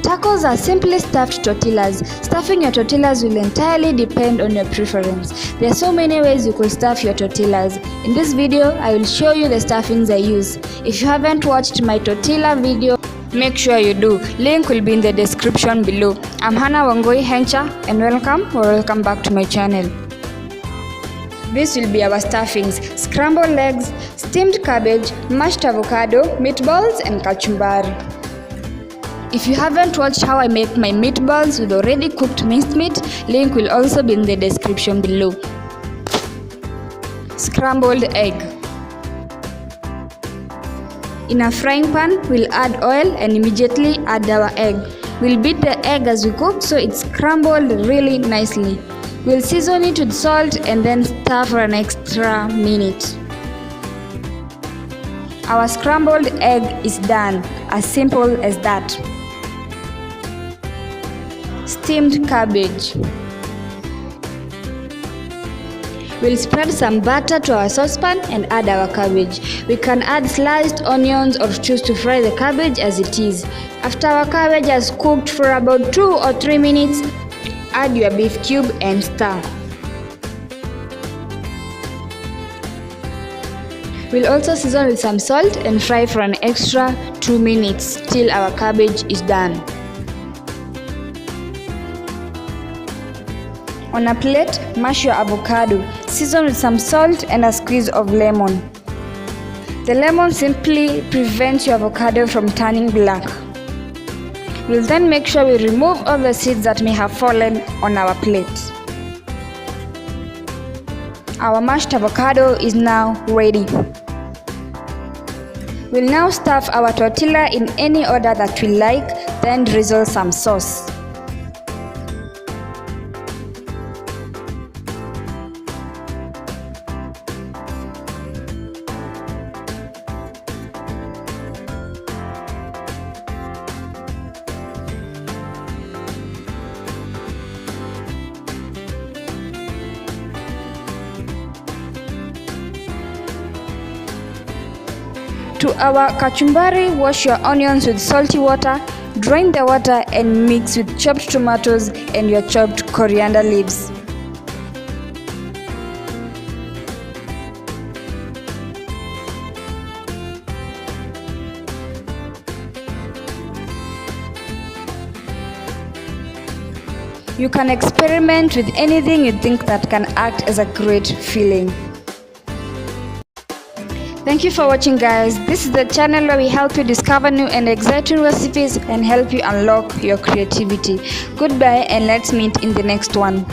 Tacos are simply stuffed tortillas. Stuffing your tortillas will entirely depend on your preference. There are so many ways you could stuff your tortillas. In this video, I will show you the stuffings I use. If you haven't watched my tortilla video, make sure you do. Link will be in the description below. I'm Hannah Wangoi Hencha and welcome back to my channel. This will be our stuffings: scrambled eggs, steamed cabbage, mashed avocado, meatballs and kachumbari. If you haven't watched how I make my meatballs with already cooked minced meat, link will also be in the description below. Scrambled egg. In a frying pan, we'll add oil and immediately add our egg. We'll beat the egg as we cook so it's scrambled really nicely. We'll season it with salt and then stir for an extra minute. Our scrambled egg is done, as simple as that. Steamed cabbage. We'll spread some butter to our saucepan and add our cabbage. We can add sliced onions or choose to fry the cabbage as it is. After our cabbage has cooked for about 2 or 3 minutes, add your beef cube and stir. We'll also season with some salt and fry for an extra 2 minutes till our cabbage is done. On a plate, mash your avocado. Season with some salt and a squeeze of lemon. The lemon simply prevents your avocado from turning black. We'll then make sure we remove all the seeds that may have fallen on our plate. Our mashed avocado is now ready. We'll now stuff our tortilla in any order that we like, then drizzle some sauce. To our kachumbari, wash your onions with salty water, drain the water and mix with chopped tomatoes and your chopped coriander leaves. You can experiment with anything you think that can act as a great filling. Thank you for watching, guys. This is the channel where we help you discover new and exciting recipes and help you unlock your creativity. Goodbye and let's meet in the next one.